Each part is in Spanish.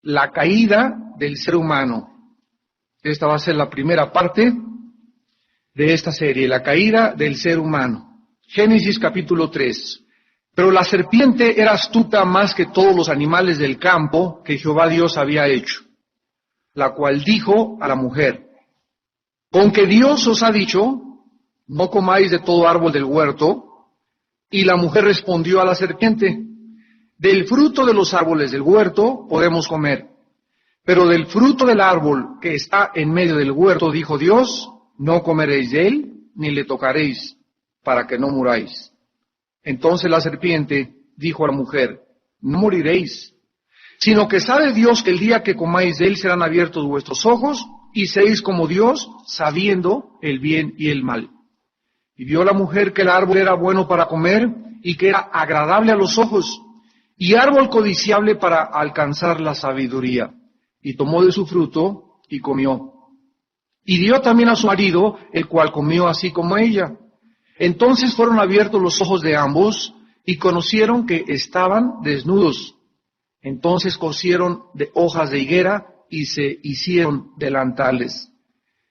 la caída del ser humano. Esta va a ser la primera parte de esta serie, la caída del ser humano. Génesis capítulo 3. Pero la serpiente era astuta más que todos los animales del campo que Jehová Dios había hecho, la cual dijo a la mujer: con que Dios os ha dicho, no comáis de todo árbol del huerto. Y la mujer respondió a la serpiente: del fruto de los árboles del huerto podemos comer, pero del fruto del árbol que está en medio del huerto, dijo Dios, no comeréis de él, ni le tocaréis, para que no muráis. Entonces la serpiente dijo a la mujer: no moriréis, sino que sabe Dios que el día que comáis de él serán abiertos vuestros ojos, y seréis como Dios, sabiendo el bien y el mal. Y vio la mujer que el árbol era bueno para comer, y que era agradable a los ojos, y árbol codiciable para alcanzar la sabiduría. Y tomó de su fruto, y comió. Y dio también a su marido, el cual comió así como ella. Entonces fueron abiertos los ojos de ambos, y conocieron que estaban desnudos. Entonces cosieron de hojas de higuera, y se hicieron delantales.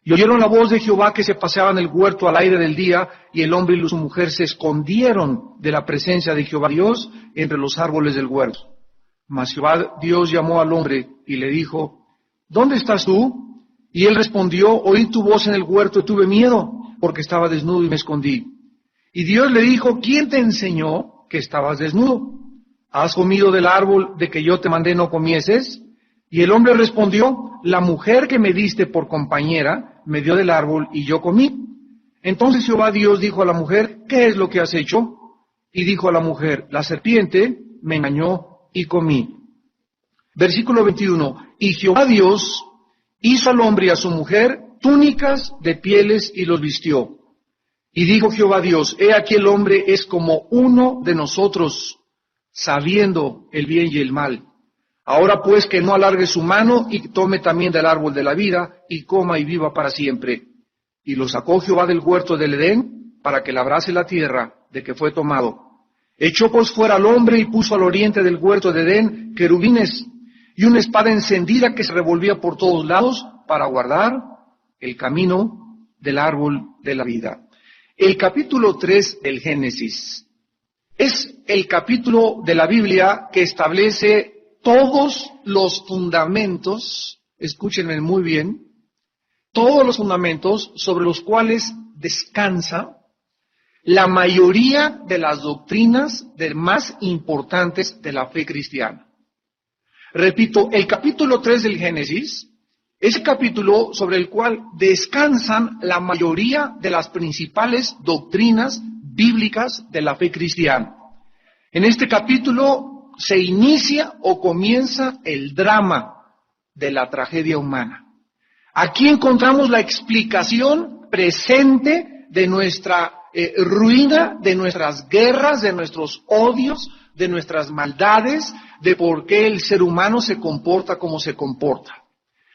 Y oyeron la voz de Jehová que se paseaba en el huerto al aire del día, y el hombre y su mujer se escondieron de la presencia de Jehová Dios entre los árboles del huerto. Mas Jehová Dios llamó al hombre y le dijo: ¿dónde estás tú? Y él respondió: oí tu voz en el huerto y tuve miedo, porque estaba desnudo y me escondí. Y Dios le dijo: ¿quién te enseñó que estabas desnudo? ¿Has comido del árbol de que yo te mandé no comieses? Y el hombre respondió: la mujer que me diste por compañera me dio del árbol y yo comí. Entonces Jehová Dios dijo a la mujer: ¿qué es lo que has hecho? Y dijo a la mujer: la serpiente me engañó y comí. Versículo 21. Y Jehová Dios hizo al hombre y a su mujer túnicas de pieles y los vistió. Y dijo Jehová Dios: he aquí el hombre es como uno de nosotros, sabiendo el bien y el mal. Ahora pues que no alargue su mano y tome también del árbol de la vida y coma y viva para siempre. Y lo sacó Jehová del huerto del Edén para que labrase la tierra de que fue tomado. Echó pues fuera al hombre y puso al oriente del huerto de Edén querubines y una espada encendida que se revolvía por todos lados para guardar el camino del árbol de la vida. El capítulo 3 del Génesis es el capítulo de la Biblia que establece todos los fundamentos, escúchenme muy bien, todos los fundamentos sobre los cuales descansa la mayoría de las doctrinas más importantes de la fe cristiana. Repito, el capítulo 3 del Génesis es el capítulo sobre el cual descansan la mayoría de las principales doctrinas bíblicas de la fe cristiana. En este capítulo se inicia o comienza el drama de la tragedia humana. Aquí encontramos la explicación presente de nuestra ruina, de nuestras guerras, de nuestros odios, de nuestras maldades, de por qué el ser humano se comporta como se comporta.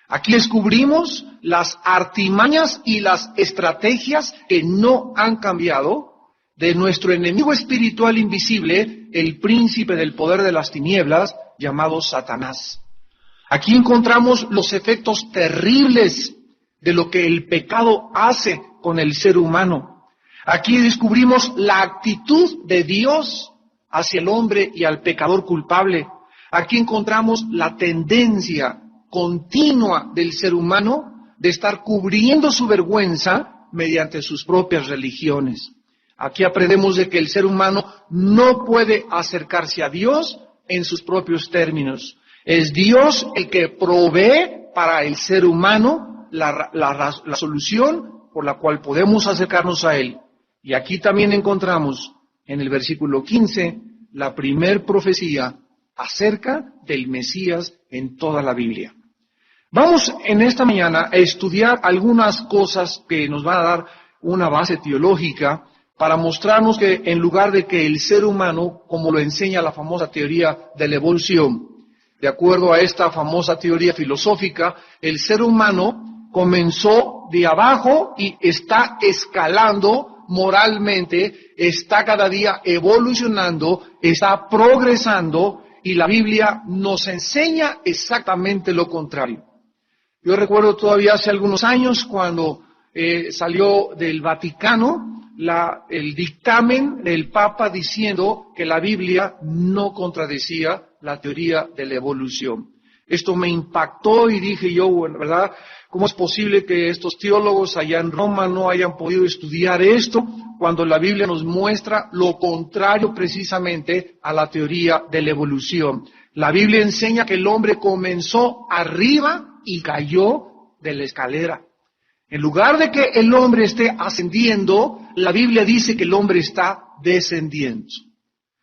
Aquí descubrimos las artimañas y las estrategias que no han cambiado de nuestro enemigo espiritual invisible, el príncipe del poder de las tinieblas, llamado Satanás. Aquí encontramos los efectos terribles de lo que el pecado hace con el ser humano. Aquí descubrimos la actitud de Dios hacia el hombre y al pecador culpable. Aquí encontramos la tendencia continua del ser humano de estar cubriendo su vergüenza mediante sus propias religiones. Aquí aprendemos de que el ser humano no puede acercarse a Dios en sus propios términos. Es Dios el que provee para el ser humano la solución por la cual podemos acercarnos a Él. Y aquí también encontramos en el versículo 15 la primer profecía acerca del Mesías en toda la Biblia. Vamos en esta mañana a estudiar algunas cosas que nos van a dar una base teológica para mostrarnos que en lugar de que el ser humano, como lo enseña la famosa teoría de la evolución, de acuerdo a esta famosa teoría filosófica, el ser humano comenzó de abajo y está escalando moralmente, está cada día evolucionando, está progresando y la Biblia nos enseña exactamente lo contrario. Yo recuerdo todavía hace algunos años cuando salió del Vaticano el dictamen del Papa diciendo que la Biblia no contradecía la teoría de la evolución. Esto me impactó y dije yo, bueno, ¿verdad? ¿Cómo es posible que estos teólogos allá en Roma no hayan podido estudiar esto cuando la Biblia nos muestra lo contrario precisamente a la teoría de la evolución? La Biblia enseña que el hombre comenzó arriba y cayó de la escalera. En lugar de que el hombre esté ascendiendo, la Biblia dice que el hombre está descendiendo.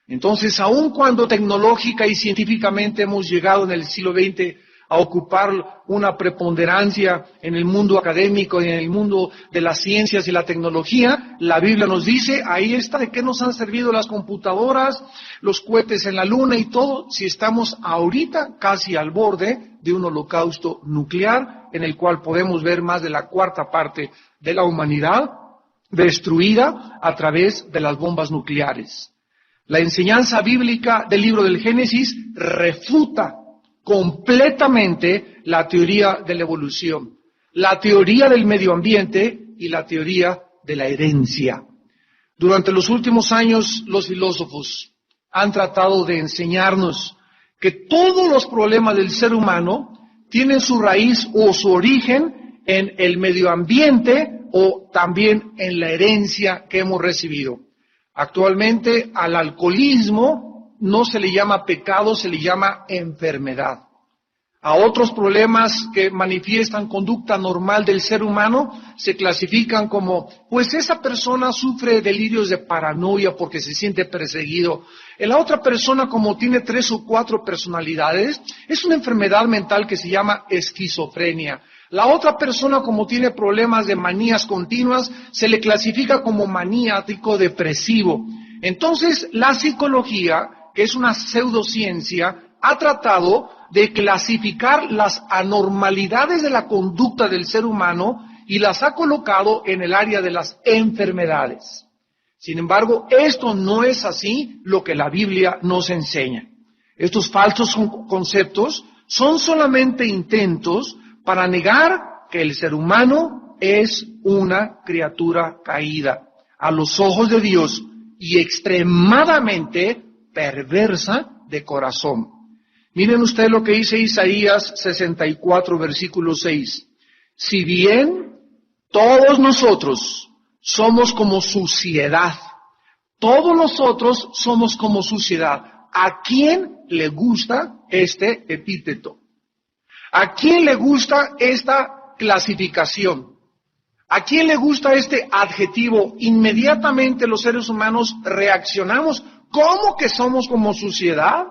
Entonces, aun cuando tecnológica y científicamente hemos llegado en el siglo XX a ocupar una preponderancia en el mundo académico y en el mundo de las ciencias y la tecnología, la Biblia nos dice, ahí está, ¿de qué nos han servido las computadoras, los cohetes en la luna y todo? Si estamos ahorita casi al borde de un holocausto nuclear en el cual podemos ver más de la cuarta parte de la humanidad destruida a través de las bombas nucleares. La enseñanza bíblica del libro del Génesis refuta completamente la teoría de la evolución, la teoría del medio ambiente y la teoría de la herencia. Durante los últimos años, los filósofos han tratado de enseñarnos que todos los problemas del ser humano tienen su raíz o su origen en el medio ambiente o también en la herencia que hemos recibido. Actualmente al alcoholismo no se le llama pecado, se le llama enfermedad. A otros problemas que manifiestan conducta normal del ser humano se clasifican como, pues esa persona sufre delirios de paranoia porque se siente perseguido. La otra persona, como tiene 3 o 4 personalidades, es una enfermedad mental que se llama esquizofrenia. La otra persona, como tiene problemas de manías continuas, se le clasifica como maníaco depresivo. Entonces, la psicología, que es una pseudociencia, ha tratado de clasificar las anormalidades de la conducta del ser humano y las ha colocado en el área de las enfermedades. Sin embargo, esto no es así lo que la Biblia nos enseña. Estos falsos conceptos son solamente intentos para negar que el ser humano es una criatura caída a los ojos de Dios y extremadamente perversa de corazón. Miren ustedes lo que dice Isaías 64, versículo 6. Si bien todos nosotros somos como suciedad, todos nosotros somos como suciedad. ¿A quién le gusta este epíteto? ¿A quién le gusta esta clasificación? ¿A quién le gusta este adjetivo? Inmediatamente los seres humanos reaccionamos. ¿Cómo que somos como suciedad?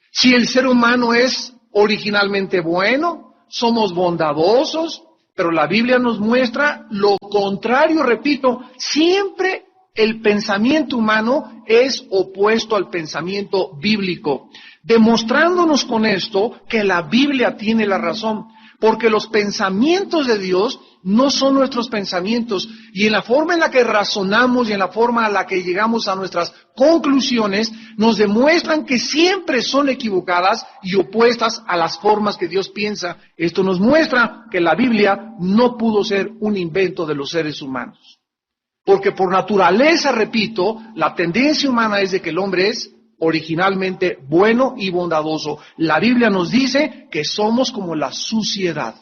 Si el ser humano es originalmente bueno, somos bondadosos, pero la Biblia nos muestra lo contrario, repito, siempre el pensamiento humano es opuesto al pensamiento bíblico, demostrándonos con esto que la Biblia tiene la razón, porque los pensamientos de Dios no son nuestros pensamientos, y en la forma en la que razonamos y en la forma en la que llegamos a nuestras conclusiones, nos demuestran que siempre son equivocadas y opuestas a las formas que Dios piensa. Esto nos muestra que la Biblia no pudo ser un invento de los seres humanos. Porque por naturaleza, repito, la tendencia humana es de que el hombre es originalmente bueno y bondadoso. La Biblia nos dice que somos como la suciedad.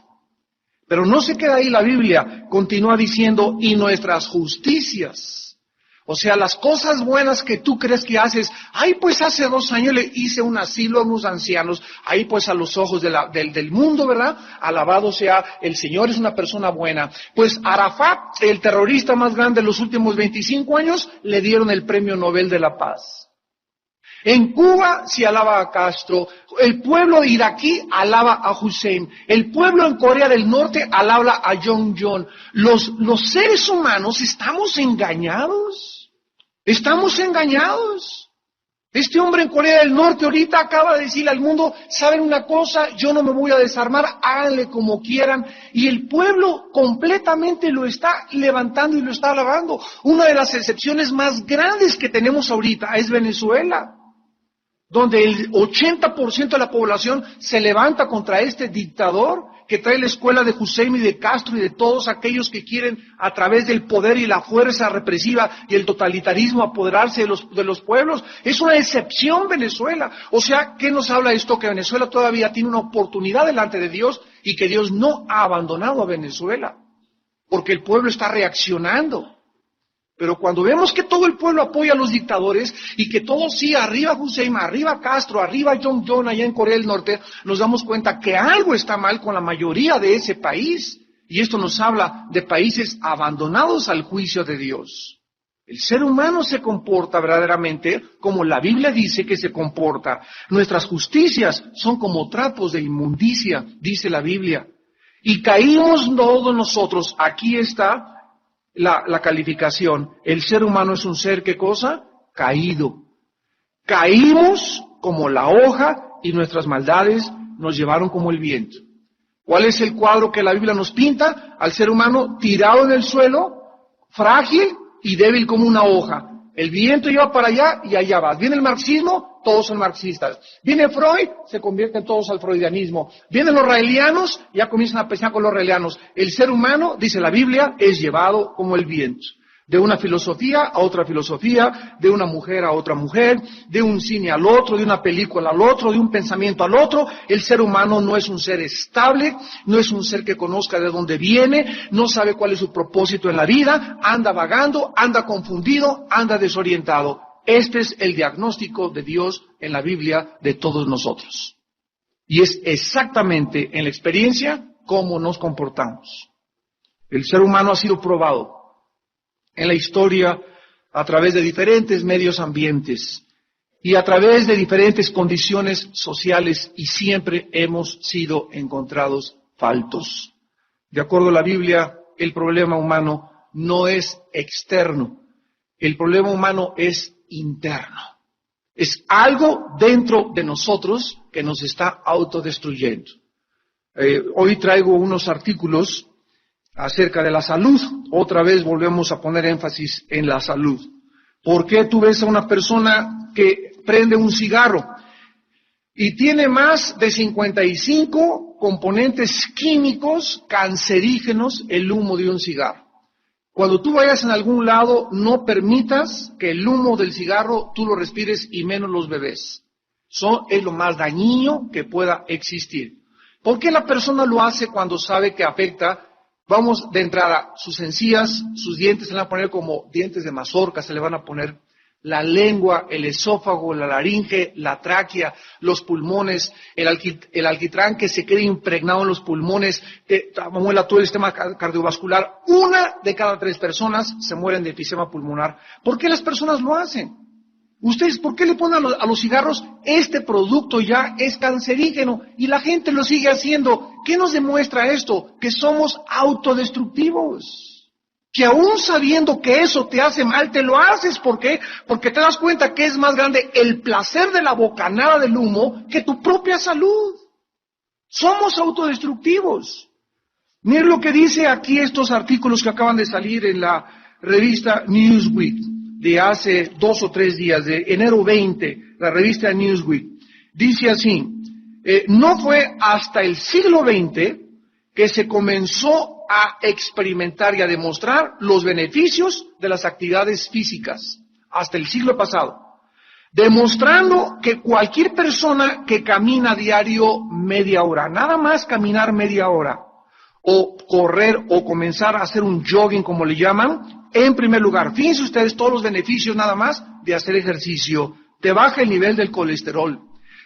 Pero no se queda ahí la Biblia, continúa diciendo, y nuestras justicias. O sea, las cosas buenas que tú crees que haces, ay, pues hace 2 años le hice un asilo a unos ancianos, ahí pues a los ojos del mundo, ¿verdad? Alabado sea el Señor, es una persona buena. Pues Arafat, el terrorista más grande de los últimos 25 años, le dieron el Premio Nobel de la Paz. En Cuba se alaba a Castro, el pueblo iraquí alaba a Hussein, el pueblo en Corea del Norte alaba a Jong-un. Los seres humanos estamos engañados, estamos engañados. Este hombre en Corea del Norte ahorita acaba de decirle al mundo, ¿saben una cosa? Yo no me voy a desarmar, háganle como quieran. Y el pueblo completamente lo está levantando y lo está alabando. Una de las excepciones más grandes que tenemos ahorita es Venezuela, donde el 80% de la población se levanta contra este dictador que trae la escuela de Hussein y de Castro y de todos aquellos que quieren a través del poder y la fuerza represiva y el totalitarismo apoderarse de los pueblos. Es una excepción Venezuela. O sea, ¿qué nos habla esto? Que Venezuela todavía tiene una oportunidad delante de Dios y que Dios no ha abandonado a Venezuela, porque el pueblo está reaccionando. Pero cuando vemos que todo el pueblo apoya a los dictadores y que todos sí, arriba Hussein, arriba Castro, arriba Jong-un allá en Corea del Norte, nos damos cuenta que algo está mal con la mayoría de ese país. Y esto nos habla de países abandonados al juicio de Dios. El ser humano se comporta verdaderamente como la Biblia dice que se comporta. Nuestras justicias son como trapos de inmundicia, dice la Biblia. Y caímos todos nosotros, aquí está la calificación. El ser humano es un ser, ¿qué cosa? Caído. Caímos como la hoja y nuestras maldades nos llevaron como el viento. ¿Cuál es el cuadro que la Biblia nos pinta? Al ser humano tirado en el suelo, frágil y débil como una hoja. El viento lleva para allá y allá va. Viene el marxismo, todos son marxistas. Viene Freud, se convierten todos al freudianismo. Vienen los raelianos, ya comienzan a pelear con los raelianos. El ser humano, dice la Biblia, es llevado como el viento. De una filosofía a otra filosofía, de una mujer a otra mujer, de un cine al otro, de una película al otro, de un pensamiento al otro. El ser humano no es un ser estable, no es un ser que conozca de dónde viene, no sabe cuál es su propósito en la vida, anda vagando, anda confundido, anda desorientado. Este es el diagnóstico de Dios en la Biblia de todos nosotros. Y es exactamente en la experiencia cómo nos comportamos. El ser humano ha sido probado en la historia a través de diferentes medios ambientes y a través de diferentes condiciones sociales y siempre hemos sido encontrados faltos. De acuerdo a la Biblia, el problema humano no es externo, el problema humano es interno. Es algo dentro de nosotros que nos está autodestruyendo. Hoy traigo unos artículos acerca de la salud. Otra vez volvemos a poner énfasis en la salud. ¿Por qué tú ves a una persona que prende un cigarro y tiene más de 55 componentes químicos cancerígenos el humo de un cigarro? Cuando tú vayas en algún lado, no permitas que el humo del cigarro tú lo respires y menos los bebés. Es lo más dañino que pueda existir. ¿Por qué la persona lo hace cuando sabe que afecta? Vamos de entrada, sus encías, sus dientes se le van a poner como dientes de mazorca, se le van a poner la lengua, el esófago, la laringe, la tráquea, los pulmones, el alquitrán que se queda impregnado en los pulmones, muela todo el sistema cardiovascular. 1 de cada 3 personas se mueren de enfisema pulmonar. ¿Por qué las personas lo hacen? Ustedes, ¿por qué le ponen a los cigarros? Este producto ya es cancerígeno y la gente lo sigue haciendo. ¿Qué nos demuestra esto? Que somos autodestructivos. Que aún sabiendo que eso te hace mal, te lo haces. ¿Por qué? Porque te das cuenta que es más grande el placer de la bocanada del humo que tu propia salud. Somos autodestructivos. Miren lo que dice aquí estos artículos que acaban de salir en la revista Newsweek de hace 2 o 3 días, de enero 20, la revista Newsweek. Dice así, no fue hasta el siglo XX que se comenzó a experimentar y a demostrar los beneficios de las actividades físicas, hasta el siglo pasado, demostrando que cualquier persona que camina a diario media hora, nada más caminar media hora, o correr o comenzar a hacer un jogging como le llaman, en primer lugar, fíjense ustedes todos los beneficios nada más de hacer ejercicio, te baja el nivel del colesterol,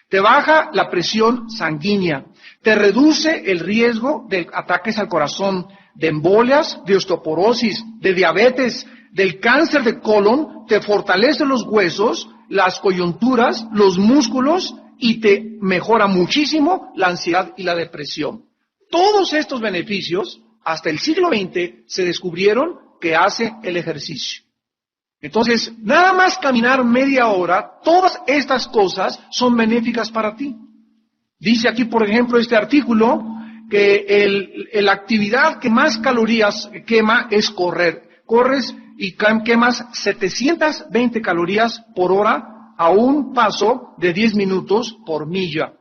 te baja la presión sanguínea, te reduce el riesgo de ataques al corazón, de embolias, de osteoporosis, de diabetes, del cáncer de colon, te fortalece los huesos, las coyunturas, los músculos y te mejora muchísimo la ansiedad y la depresión. Todos estos beneficios, hasta el siglo XX, se descubrieron que hace el ejercicio. Entonces, nada más caminar media hora, todas estas cosas son benéficas para ti. Dice aquí, por ejemplo, este artículo, que la actividad que más calorías quema es correr. Corres y quemas 720 calorías por hora a un paso de 10 minutos por milla.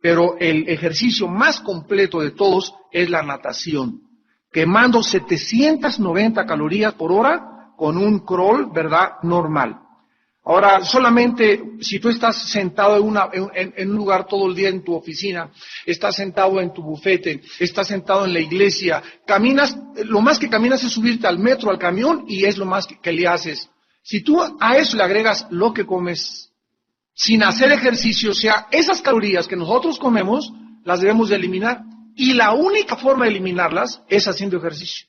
Pero el ejercicio más completo de todos es la natación, quemando 790 calorías por hora con un crawl, ¿verdad?, normal. Ahora, solamente si tú estás sentado en un lugar todo el día en tu oficina, estás sentado en tu bufete, estás sentado en la iglesia, caminas, lo más que caminas es subirte al metro, al camión, y es lo más que le haces. Si tú a eso le agregas lo que comes, sin hacer ejercicio, o sea, esas calorías que nosotros comemos, las debemos de eliminar. Y la única forma de eliminarlas es haciendo ejercicio.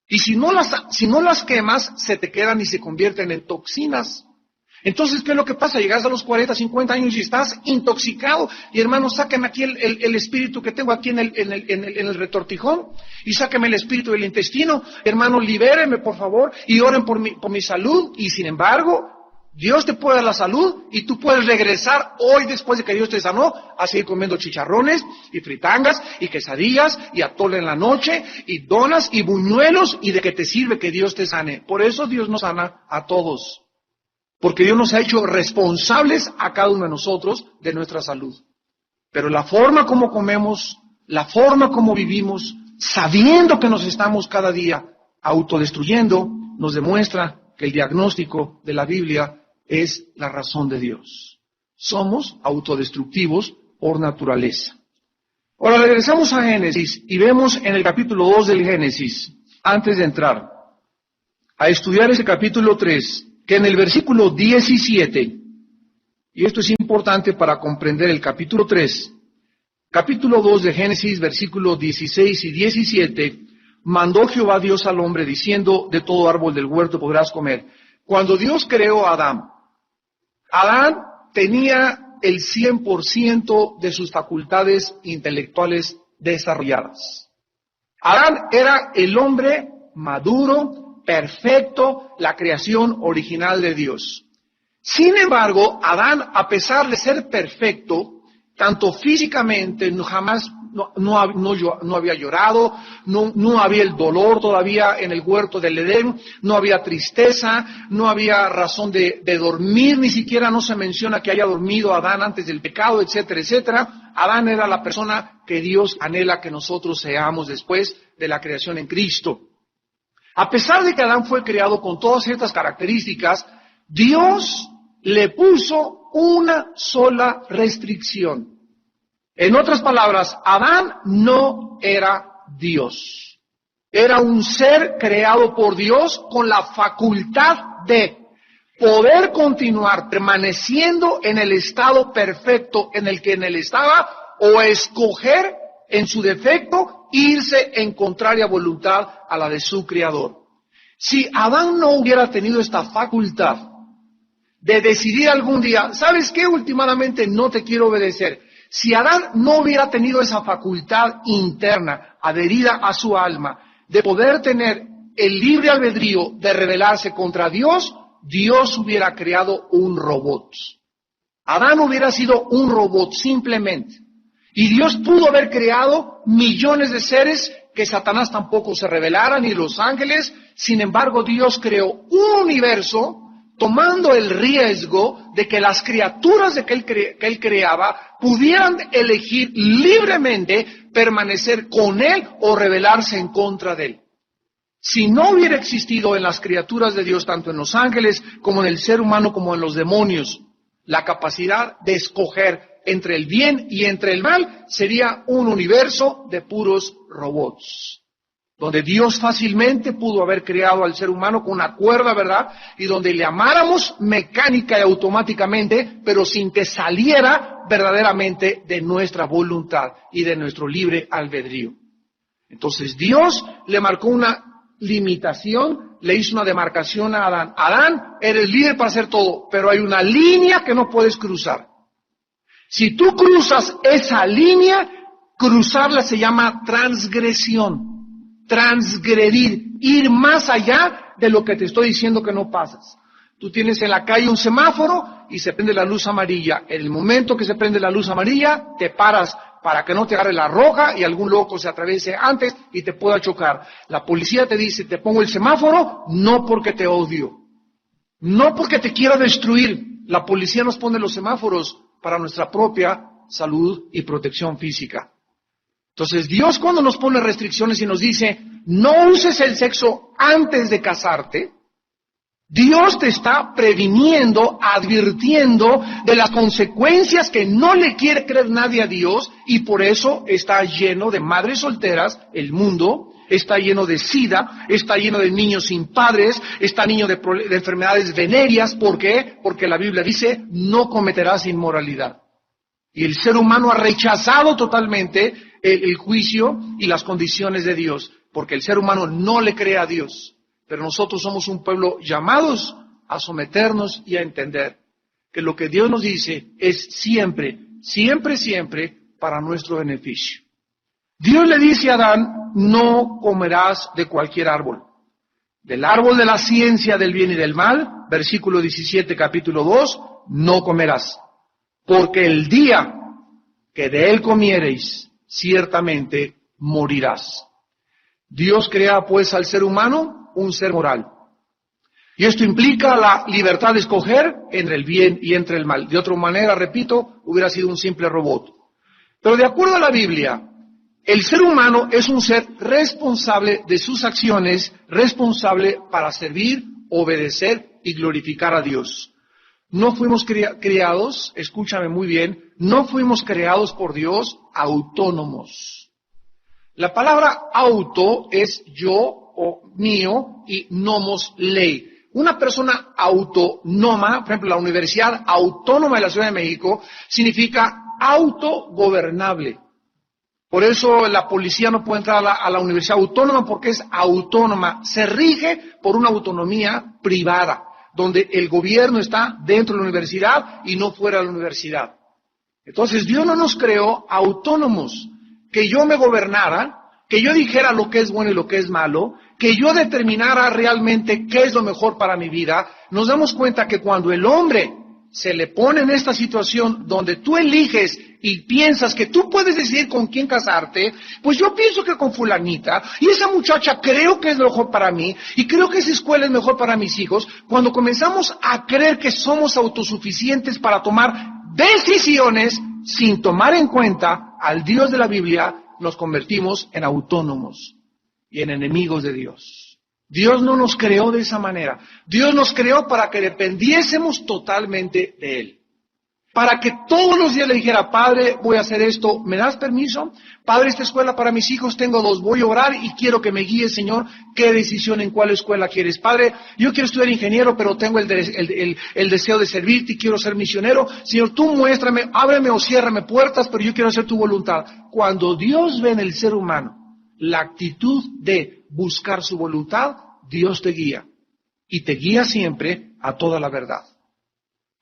Y si no las quemas, se te quedan y se convierten en toxinas. Entonces, ¿qué es lo que pasa? Llegas a los 40, 50 años y estás intoxicado. Y hermano, sáquenme aquí el espíritu que tengo aquí en el retortijón. Y sáquenme el espíritu del intestino. Hermano, libérenme, por favor. Y oren por mi salud. Y sin embargo, Dios te puede dar la salud y tú puedes regresar hoy, después de que Dios te sanó, a seguir comiendo chicharrones y fritangas y quesadillas y atole en la noche y donas y buñuelos. ¿Y de qué te sirve que Dios te sane? Por eso Dios nos sana a todos. Porque Dios nos ha hecho responsables a cada uno de nosotros de nuestra salud. Pero la forma como comemos, la forma como vivimos, sabiendo que nos estamos cada día autodestruyendo, nos demuestra que el diagnóstico de la Biblia es la razón de Dios. Somos autodestructivos por naturaleza. Ahora regresamos a Génesis y vemos en el capítulo 2 del Génesis, antes de entrar a estudiar ese capítulo 3, que en el versículo 17, y esto es importante para comprender el capítulo 3, capítulo 2 de Génesis, versículos 16 y 17, mandó Jehová Dios al hombre diciendo, de todo árbol del huerto podrás comer. Cuando Dios creó a Adán tenía el 100% de sus facultades intelectuales desarrolladas. Adán era el hombre maduro, perfecto, la creación original de Dios. Sin embargo, Adán, a pesar de ser perfecto, tanto físicamente, no había llorado, no había el dolor todavía en el huerto del Edén, no había tristeza, no había razón de dormir, ni siquiera no se menciona que haya dormido Adán antes del pecado, etcétera, etcétera. Adán era la persona que Dios anhela que nosotros seamos después de la creación en Cristo. A pesar de que Adán fue creado con todas estas características, Dios le puso una sola restricción. En otras palabras, Adán no era Dios. Era un ser creado por Dios con la facultad de poder continuar permaneciendo en el estado perfecto en el que él estaba, o escoger en su defecto irse en contraria voluntad a la de su Creador. Si Adán no hubiera tenido esta facultad de decidir algún día, ¿sabes qué? Últimamente no te quiero obedecer. Si Adán no hubiera tenido esa facultad interna adherida a su alma de poder tener el libre albedrío de rebelarse contra Dios, Dios hubiera creado un robot. Adán hubiera sido un robot simplemente. Y Dios pudo haber creado millones de seres que Satanás tampoco se rebelara, ni los ángeles. Sin embargo, Dios creó un universo tomando el riesgo de que las criaturas que él creaba pudieran elegir libremente permanecer con él o rebelarse en contra de él. Si no hubiera existido en las criaturas de Dios, tanto en los ángeles como en el ser humano como en los demonios, la capacidad de escoger entre el bien y entre el mal, sería un universo de puros robots, donde Dios fácilmente pudo haber creado al ser humano con una cuerda, ¿verdad? Y donde le amáramos mecánica y automáticamente, pero sin que saliera verdaderamente de nuestra voluntad y de nuestro libre albedrío. Entonces Dios le marcó una limitación, le hizo una demarcación a Adán. Adán, eres libre para hacer todo, pero hay una línea que no puedes cruzar. Si tú cruzas esa línea, cruzarla se llama transgresión, transgredir, ir más allá de lo que te estoy diciendo que no pasas. Tú tienes en la calle un semáforo y se prende la luz amarilla. En el momento que se prende la luz amarilla, te paras para que no te agarre la roja y algún loco se atraviese antes y te pueda chocar. La policía te dice, te pongo el semáforo, no porque te odio. No porque te quiera destruir. La policía nos pone los semáforos para nuestra propia salud y protección física. Entonces, Dios cuando nos pone restricciones y nos dice, no uses el sexo antes de casarte, Dios te está previniendo, advirtiendo de las consecuencias que no le quiere creer nadie a Dios, y por eso está lleno de madres solteras el mundo, está lleno de SIDA, está lleno de niños sin padres, está lleno de enfermedades venéreas. ¿Por qué? Porque la Biblia dice, no cometerás inmoralidad. Y el ser humano ha rechazado totalmente el juicio y las condiciones de Dios, porque el ser humano no le cree a Dios. Pero nosotros somos un pueblo llamados a someternos y a entender que lo que Dios nos dice es siempre, siempre, siempre para nuestro beneficio. Dios le dice a Adán, no comerás de cualquier árbol. Del árbol de la ciencia del bien y del mal, versículo 17, capítulo 2, no comerás. Porque el día que de él comiereis, ciertamente morirás. Dios crea pues al ser humano un ser moral. Y esto implica la libertad de escoger entre el bien y entre el mal. De otra manera, repito, hubiera sido un simple robot. Pero de acuerdo a la Biblia, el ser humano es un ser responsable de sus acciones, responsable para servir, obedecer y glorificar a Dios. No fuimos creados, escúchame muy bien, no fuimos creados por Dios autónomos. La palabra auto es yo o mío y nomos ley. Una persona autónoma, por ejemplo, la Universidad Autónoma de la Ciudad de México, significa autogobernable. Por eso la policía no puede entrar a la Universidad Autónoma porque es autónoma. Se rige por una autonomía privada, donde el gobierno está dentro de la universidad y no fuera de la universidad. Entonces Dios no nos creó autónomos, que yo me gobernara, que yo dijera lo que es bueno y lo que es malo, que yo determinara realmente qué es lo mejor para mi vida. Nos damos cuenta que cuando el hombre se le pone en esta situación donde tú eliges y piensas que tú puedes decidir con quién casarte, pues yo pienso que con fulanita, y esa muchacha creo que es lo mejor para mí, y creo que esa escuela es mejor para mis hijos. Cuando comenzamos a creer que somos autosuficientes para tomar decisiones sin tomar en cuenta al Dios de la Biblia, nos convertimos en autónomos y en enemigos de Dios. Dios no nos creó de esa manera. Dios nos creó para que dependiésemos totalmente de Él. Para que todos los días le dijera, Padre, voy a hacer esto, ¿me das permiso? Padre, esta escuela para mis hijos, tengo 2, voy a orar y quiero que me guíes, Señor, qué decisión en cuál escuela quieres. Padre, yo quiero estudiar ingeniero, pero tengo el deseo de servirte y quiero ser misionero. Señor, tú muéstrame, ábreme o ciérrame puertas, pero yo quiero hacer tu voluntad. Cuando Dios ve en el ser humano la actitud de buscar su voluntad, Dios te guía. Y te guía siempre a toda la verdad.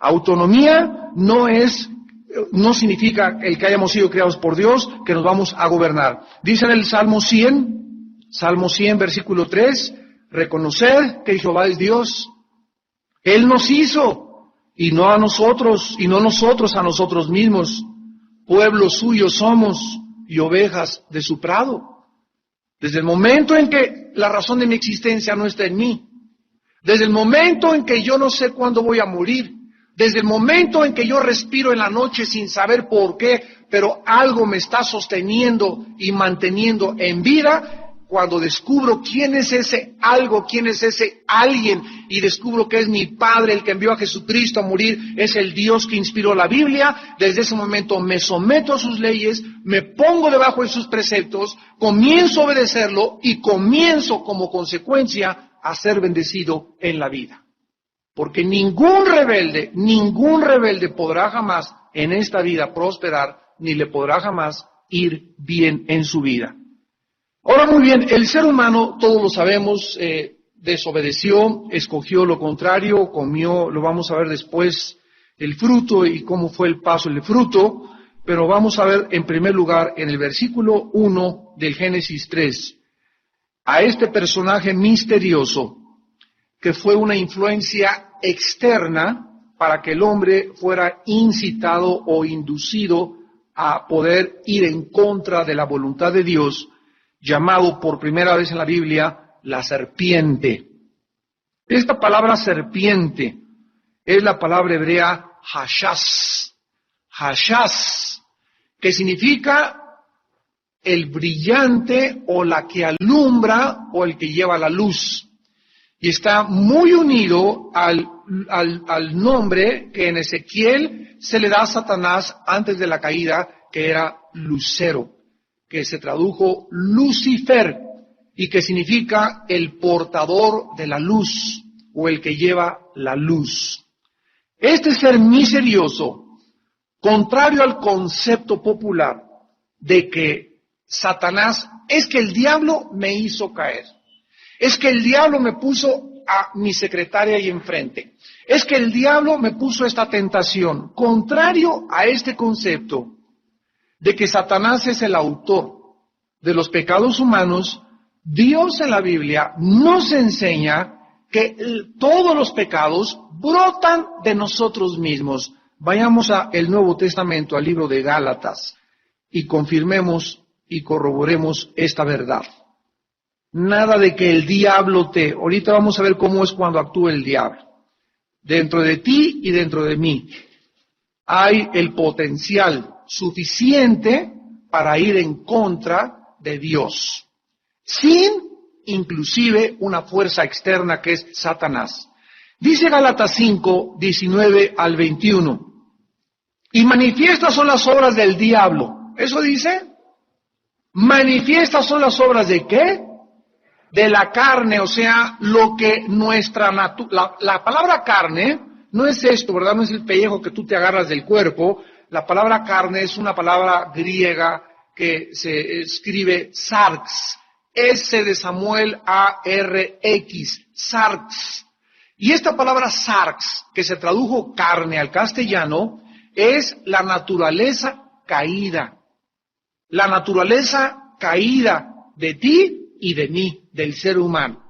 Autonomía no significa el que hayamos sido creados por Dios, que nos vamos a gobernar. Dice en el Salmo 100, versículo 3, reconocer que Jehová es Dios. Él nos hizo, y no a nosotros, y no nosotros a nosotros mismos. Pueblo suyo somos, y ovejas de su prado. Desde el momento en que la razón de mi existencia no está en mí, desde el momento en que yo no sé cuándo voy a morir, desde el momento en que yo respiro en la noche sin saber por qué, pero algo me está sosteniendo y manteniendo en vida, cuando descubro quién es ese algo, quién es ese alguien, y descubro que es mi Padre, el que envió a Jesucristo a morir, es el Dios que inspiró la Biblia, desde ese momento me someto a sus leyes, me pongo debajo de sus preceptos, comienzo a obedecerlo y comienzo como consecuencia a ser bendecido en la vida. Porque ningún rebelde podrá jamás en esta vida prosperar, ni le podrá jamás ir bien en su vida. Ahora muy bien, el ser humano, todos lo sabemos, desobedeció, escogió lo contrario, comió, lo vamos a ver después, el fruto y cómo fue el paso del fruto, pero vamos a ver en primer lugar en el versículo 1 del Génesis 3, a este personaje misterioso, que fue una influencia externa para que el hombre fuera incitado o inducido a poder ir en contra de la voluntad de Dios, llamado por primera vez en la Biblia la serpiente. Esta palabra serpiente es la palabra hebrea hashas, hashas, que significa el brillante o la que alumbra o el que lleva la luz. Y está muy unido al nombre que en Ezequiel se le da a Satanás antes de la caída, que era Lucero, que se tradujo Lucifer y que significa el portador de la luz o el que lleva la luz. Este ser misterioso, contrario al concepto popular de que Satanás es que el diablo me hizo caer, es que el diablo me puso a mi secretaria ahí enfrente, es que el diablo me puso esta tentación. Contrario a este concepto de que Satanás es el autor de los pecados humanos, Dios en la Biblia nos enseña que todos los pecados brotan de nosotros mismos. Vayamos al Nuevo Testamento, al libro de Gálatas, y confirmemos y corroboremos esta verdad. Nada de que el diablo ahorita vamos a ver cómo es cuando actúa el diablo. Dentro de ti y dentro de mí hay el potencial suficiente para ir en contra de Dios, sin inclusive una fuerza externa que es Satanás. Dice Gálatas 5, 19 al 21, y manifiestas son las obras del diablo. ¿Eso dice? Manifiestas son las obras ¿de qué? De la carne, o sea, lo que nuestra la palabra carne no es esto, ¿verdad? No es el pellejo que tú te agarras del cuerpo. La palabra carne es una palabra griega que se escribe sarx, S de Samuel A-R-X, sarx. Y esta palabra sarx, que se tradujo carne al castellano, es la naturaleza caída. La naturaleza caída de ti y de mí, del ser humano.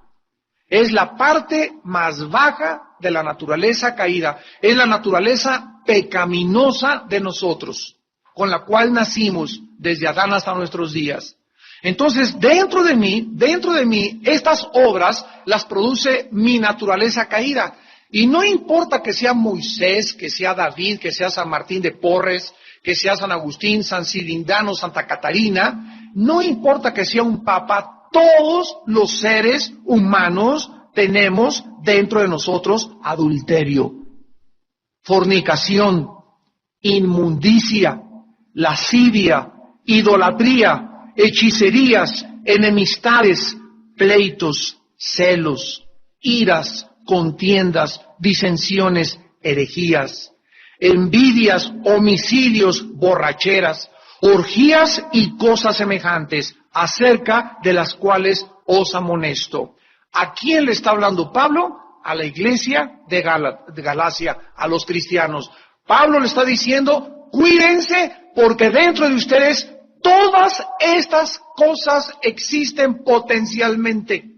Es la parte más baja de la naturaleza caída. Es la naturaleza pecaminosa de nosotros, con la cual nacimos desde Adán hasta nuestros días. Entonces, dentro de mí, estas obras las produce mi naturaleza caída. Y no importa que sea Moisés, que sea David, que sea San Martín de Porres, que sea San Agustín, San Cirindano, Santa Catarina, no importa que sea un papa, todos los seres humanos tenemos dentro de nosotros adulterio, fornicación, inmundicia, lascivia, idolatría, hechicerías, enemistades, pleitos, celos, iras, contiendas, disensiones, herejías, envidias, homicidios, borracheras, orgías y cosas semejantes, acerca de las cuales os amonesto. ¿A quién le está hablando Pablo? A la iglesia de Galacia, a los cristianos. Pablo le está diciendo, cuídense porque dentro de ustedes todas estas cosas existen potencialmente.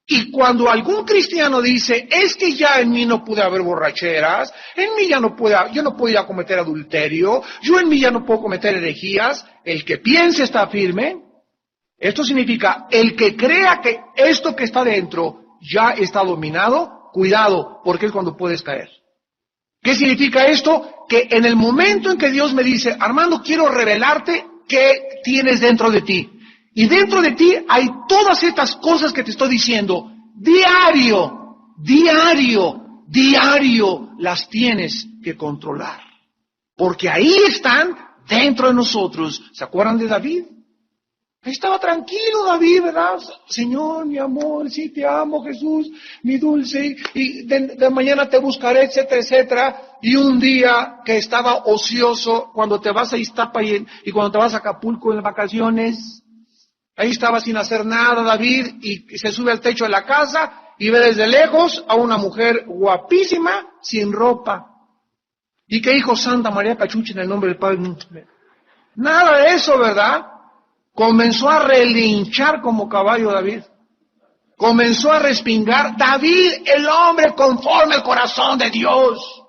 Y cuando algún cristiano dice, es que ya en mí no puede haber borracheras, en mí ya yo no puedo ya cometer adulterio, yo en mí ya no puedo cometer herejías, el que piense está firme. Esto significa, el que crea que esto que está dentro ya está dominado, cuidado, porque es cuando puedes caer. ¿Qué significa esto? Que en el momento en que Dios me dice, Armando, quiero revelarte qué tienes dentro de ti. Y dentro de ti hay todas estas cosas que te estoy diciendo. Diario las tienes que controlar. Porque ahí están dentro de nosotros. ¿Se acuerdan de David? Ahí estaba tranquilo David, ¿verdad? Señor, mi amor, sí te amo, Jesús, mi dulce, y de mañana te buscaré, etcétera, etcétera. Y un día que estaba ocioso, cuando te vas a Iztapa y cuando te vas a Acapulco en vacaciones, ahí estaba sin hacer nada David, y se sube al techo de la casa y ve desde lejos a una mujer guapísima, sin ropa. ¿Y qué dijo Santa María Cachucha en el nombre del Padre? Nada de eso, ¿verdad? Comenzó a relinchar como caballo David. Comenzó a respingar. David, el hombre conforme al corazón de Dios.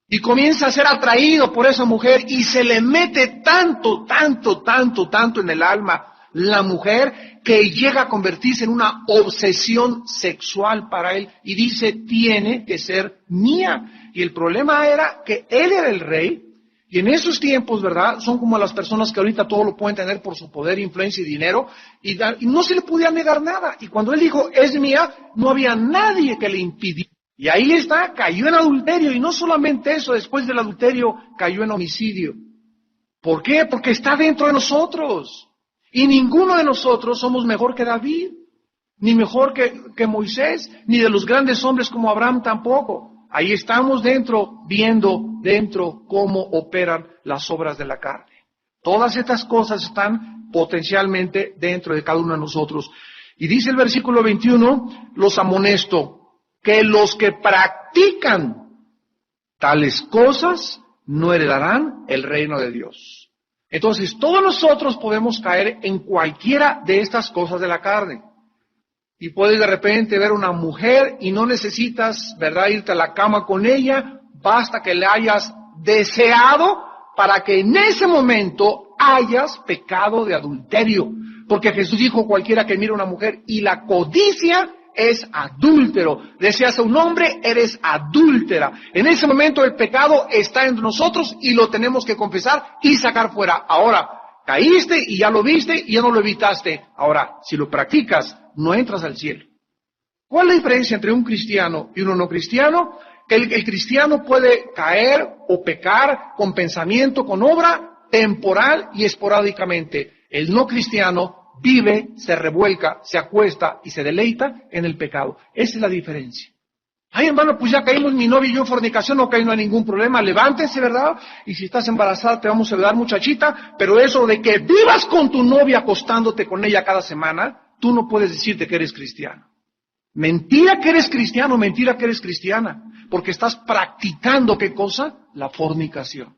Y comienza a ser atraído por esa mujer y se le mete tanto en el alma la mujer, que llega a convertirse en una obsesión sexual para él y dice, tiene que ser mía. Y el problema era que él era el rey. Y en esos tiempos, ¿verdad? Son como las personas que ahorita todo lo pueden tener por su poder, influencia y dinero, y no se le podía negar nada. Y cuando él dijo, es mía, no había nadie que le impidiera. Y ahí está, cayó en adulterio, y no solamente eso, después del adulterio cayó en homicidio. ¿Por qué? Porque está dentro de nosotros. Y ninguno de nosotros somos mejor que David, ni mejor que Moisés, ni de los grandes hombres como Abraham tampoco. Ahí estamos dentro, viendo dentro cómo operan las obras de la carne. Todas estas cosas están potencialmente dentro de cada uno de nosotros. Y dice el versículo 21, los amonesto, que los que practican tales cosas no heredarán el reino de Dios. Entonces, todos nosotros podemos caer en cualquiera de estas cosas de la carne. Y puedes de repente ver una mujer y no necesitas, ¿verdad?, irte a la cama con ella, basta que le hayas deseado para que en ese momento hayas pecado de adulterio. Porque Jesús dijo, cualquiera que mire a una mujer y la codicia es adúltero. Deseas a un hombre, eres adúltera. En ese momento el pecado está entre nosotros y lo tenemos que confesar y sacar fuera. Ahora, caíste y ya lo viste y ya no lo evitaste. Ahora, si lo practicas, no entras al cielo. ¿Cuál es la diferencia entre un cristiano y uno no cristiano? Que el cristiano puede caer o pecar con pensamiento, con obra, temporal y esporádicamente. El no cristiano vive, se revuelca, se acuesta y se deleita en el pecado. Esa es la diferencia. Ay, hermano, pues ya caímos mi novio y yo en fornicación, ok, no hay ningún problema, levántense, ¿verdad? Y si estás embarazada te vamos a ayudar, muchachita, pero eso de que vivas con tu novia acostándote con ella cada semana, tú no puedes decirte que eres cristiano. Mentira que eres cristiano, mentira que eres cristiana, porque estás practicando, ¿qué cosa? La fornicación.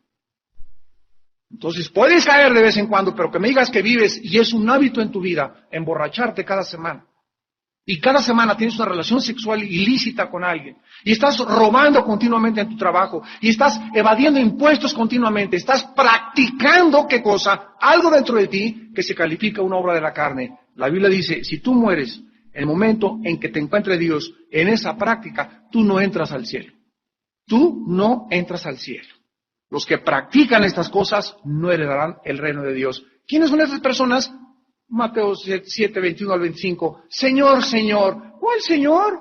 Entonces puedes caer de vez en cuando, pero que me digas que vives y es un hábito en tu vida, emborracharte cada semana. Y cada semana tienes una relación sexual ilícita con alguien. Y estás robando continuamente en tu trabajo. Y estás evadiendo impuestos continuamente. Estás practicando, ¿qué cosa? Algo dentro de ti que se califica una obra de la carne. La Biblia dice, si tú mueres en el momento en que te encuentre Dios en esa práctica, tú no entras al cielo. Tú no entras al cielo. Los que practican estas cosas no heredarán el reino de Dios. ¿Quiénes son esas personas? Mateo 7, 21 al 25. Señor, Señor. ¿Cuál Señor?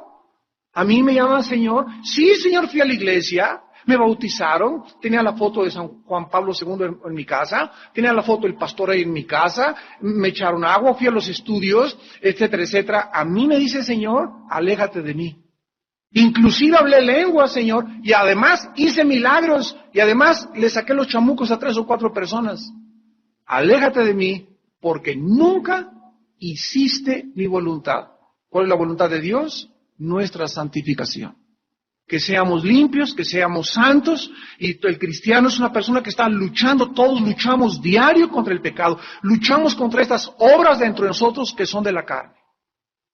¿A mí me llaman Señor? Sí, Señor, fui a la iglesia, me bautizaron, tenía la foto de San Juan Pablo II en mi casa, tenía la foto del pastor ahí en mi casa, me echaron agua, fui a los estudios, etcétera, etcétera. A mí me dice Señor, aléjate de mí. Inclusive hablé lengua, Señor, y además hice milagros, y además le saqué los chamucos a 3 o 4 personas. Aléjate de mí, porque nunca hiciste mi voluntad. ¿Cuál es la voluntad de Dios? Nuestra santificación. Que seamos limpios, que seamos santos, y el cristiano es una persona que está luchando, todos luchamos diario contra el pecado, luchamos contra estas obras dentro de nosotros que son de la carne.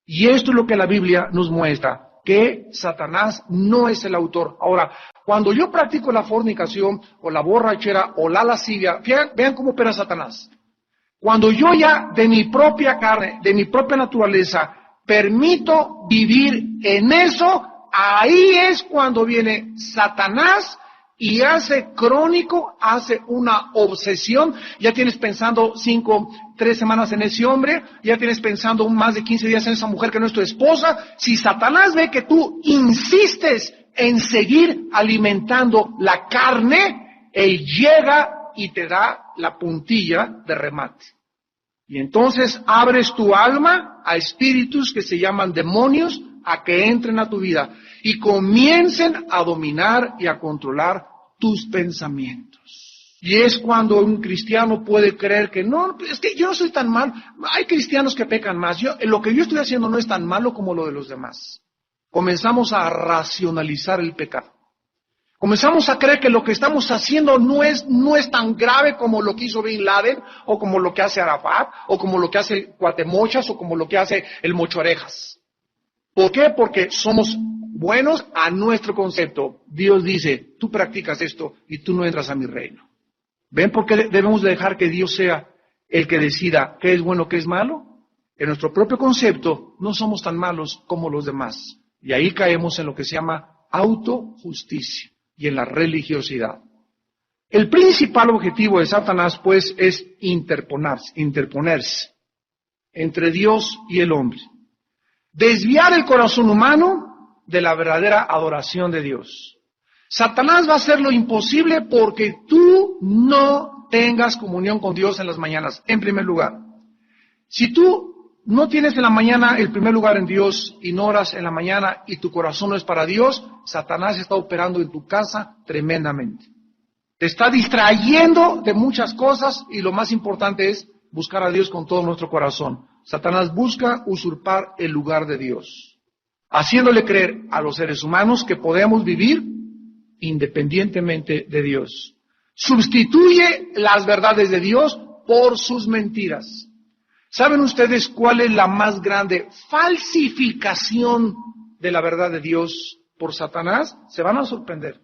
Y esto es lo que la Biblia nos muestra, que Satanás no es el autor. Ahora, cuando yo practico la fornicación, o la borrachera, o la lascivia, vean cómo opera Satanás. Cuando yo ya de mi propia carne, de mi propia naturaleza, permito vivir en eso, ahí es cuando viene Satanás y hace crónico, hace una obsesión. Ya tienes pensando 3 semanas en ese hombre, ya tienes pensando más de 15 días en esa mujer que no es tu esposa. Si Satanás ve que tú insistes en seguir alimentando la carne, él llega y te da la puntilla de remate. Y entonces abres tu alma a espíritus que se llaman demonios a que entren a tu vida y comiencen a dominar y a controlar tus pensamientos. Y es cuando un cristiano puede creer que no, es que yo no soy tan mal. Hay cristianos que pecan más. Lo que yo estoy haciendo no es tan malo como lo de los demás. Comenzamos a racionalizar el pecado. Comenzamos a creer que lo que estamos haciendo no es tan grave como lo que hizo Bin Laden, o como lo que hace Arafat, o como lo que hace el Cuatemochas, o como lo que hace el Mochorejas. ¿Por qué? Porque somos buenos a nuestro concepto. Dios dice, tú practicas esto y tú no entras a mi reino. ¿Ven por qué debemos dejar que Dios sea el que decida qué es bueno, qué es malo. En nuestro propio concepto no somos tan malos como los demás. Y ahí caemos en lo que se llama autojusticia y en la religiosidad. El principal objetivo de Satanás, pues, es interponerse entre Dios y el hombre. Desviar el corazón humano de la verdadera adoración de Dios. Satanás va a hacer lo imposible porque tú no tengas comunión con Dios en las mañanas, en primer lugar. Si tú no tienes en la mañana el primer lugar en Dios y no oras en la mañana y tu corazón no es para Dios, Satanás está operando en tu casa tremendamente. Te está distrayendo de muchas cosas y lo más importante es buscar a Dios con todo nuestro corazón. Satanás busca usurpar el lugar de Dios, haciéndole creer a los seres humanos que podemos vivir independientemente de Dios. Sustituye las verdades de Dios por sus mentiras. ¿Saben ustedes cuál es la más grande falsificación de la verdad de Dios por Satanás? Se van a sorprender.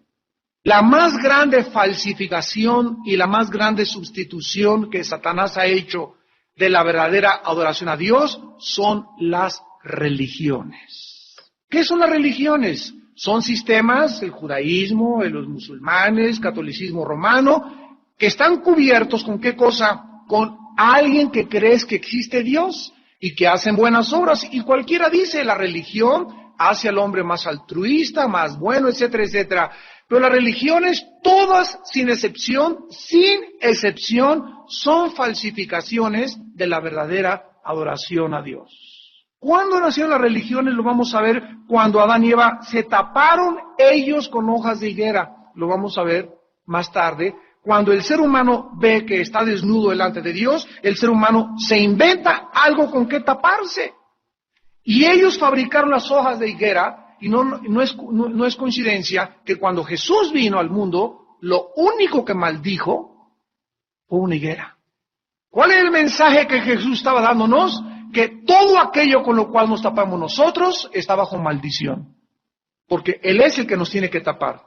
La más grande falsificación y la más grande sustitución que Satanás ha hecho de la verdadera adoración a Dios son las religiones. ¿Qué son las religiones? Son sistemas, el judaísmo, los musulmanes, catolicismo romano, que están cubiertos ¿con qué cosa? Con alguien que crees que existe Dios y que hacen buenas obras. Y cualquiera dice, la religión hace al hombre más altruista, más bueno, etcétera, etcétera. Pero las religiones, todas sin excepción, son falsificaciones de la verdadera adoración a Dios. ¿Cuándo nacieron las religiones? Lo vamos a ver cuando Adán y Eva se taparon ellos con hojas de higuera. Lo vamos a ver más tarde. Cuando el ser humano ve que está desnudo delante de Dios, el ser humano se inventa algo con que taparse. Y ellos fabricaron las hojas de higuera, y no es coincidencia que cuando Jesús vino al mundo, lo único que maldijo fue una higuera. ¿Cuál es el mensaje que Jesús estaba dándonos? Que todo aquello con lo cual nos tapamos nosotros está bajo maldición. Porque Él es el que nos tiene que tapar.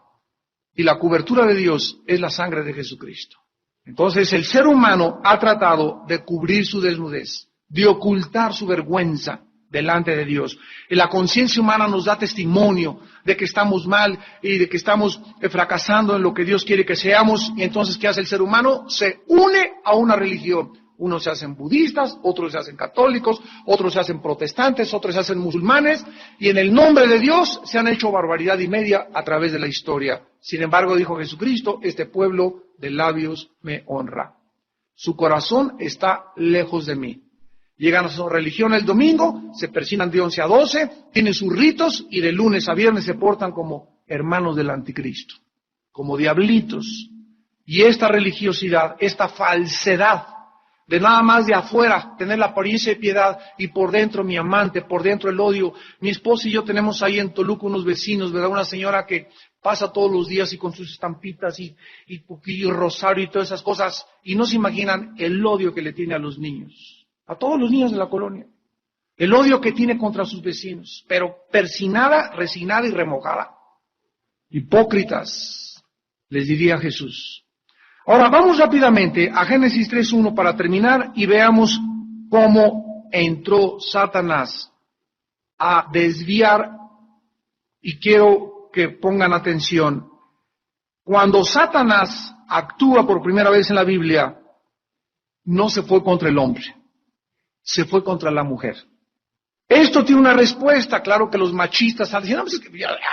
Y la cobertura de Dios es la sangre de Jesucristo. Entonces el ser humano ha tratado de cubrir su desnudez, de ocultar su vergüenza delante de Dios. Y la conciencia humana nos da testimonio de que estamos mal y de que estamos fracasando en lo que Dios quiere que seamos. Y entonces, ¿qué hace el ser humano? Se une a una religión. Unos se hacen budistas, otros se hacen católicos, otros se hacen protestantes, otros se hacen musulmanes, y en el nombre de Dios se han hecho barbaridad y media a través de la historia. Sin embargo, dijo Jesucristo, este pueblo de labios me honra. Su corazón está lejos de mí. Llegan a su religión el domingo, se persignan de 11 a 12, tienen sus ritos y de lunes a viernes se portan como hermanos del anticristo, como diablitos. Y esta religiosidad, esta falsedad, de nada más de afuera, tener la apariencia de piedad y por dentro mi amante, por dentro el odio. Mi esposa y yo tenemos ahí en Toluca unos vecinos, ¿verdad? Una señora que pasa todos los días y con sus estampitas y rosario y todas esas cosas, y no se imaginan el odio que le tiene a los niños, a todos los niños de la colonia. El odio que tiene contra sus vecinos, pero persinada, resignada y remojada. Hipócritas, les diría Jesús. Ahora vamos rápidamente a Génesis 3:1 para terminar y veamos cómo entró Satanás a desviar, y quiero que pongan atención. Cuando Satanás actúa por primera vez en la Biblia, no se fue contra el hombre, se fue contra la mujer. Esto tiene una respuesta. Claro que los machistas están diciendo, pues,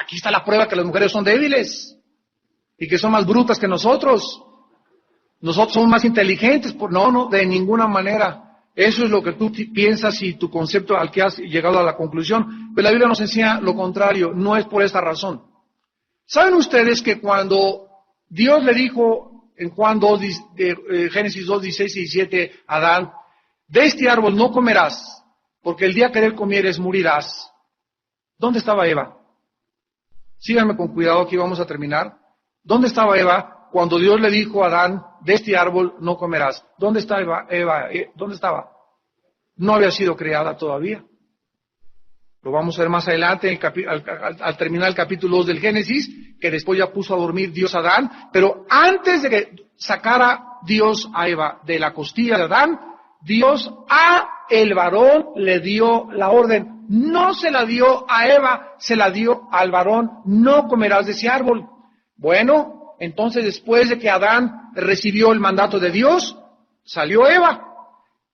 aquí está la prueba que las mujeres son débiles y que son más brutas que nosotros. Nosotros somos más inteligentes. No, de ninguna manera. Eso es lo que tú piensas y tu concepto al que has llegado a la conclusión. Pero la Biblia nos enseña lo contrario. No es por esta razón. ¿Saben ustedes que cuando Dios le dijo en Génesis 2, 16 y 17 a Adán, de este árbol no comerás, porque el día que de él comieres morirás? ¿Dónde estaba Eva? Síganme con cuidado, aquí vamos a terminar. ¿Dónde estaba Eva cuando Dios le dijo a Adán, de este árbol no comerás? ¿Dónde estaba Eva? ¿Dónde estaba? No había sido creada todavía. Lo vamos a ver más adelante al terminar el capítulo 2 del Génesis, que después ya puso a dormir Dios a Adán, pero antes de que sacara Dios a Eva de la costilla de Adán, Dios a el varón le dio la orden. No se la dio a Eva, se la dio al varón. No comerás de ese árbol. Bueno, entonces después de que Adán recibió el mandato de Dios, salió Eva.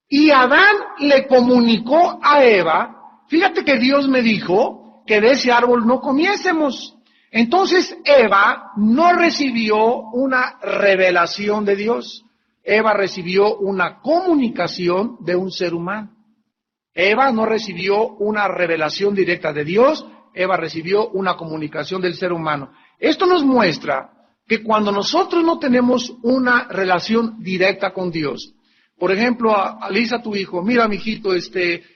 Y Adán le comunicó a Eva, fíjate que Dios me dijo que de ese árbol no comiésemos. Entonces Eva no recibió una revelación de Dios. Eva recibió una comunicación de un ser humano. Eva no recibió una revelación directa de Dios, Eva recibió una comunicación del ser humano. Esto nos muestra que cuando nosotros no tenemos una relación directa con Dios, por ejemplo, le dice a tu hijo, mira, mijito,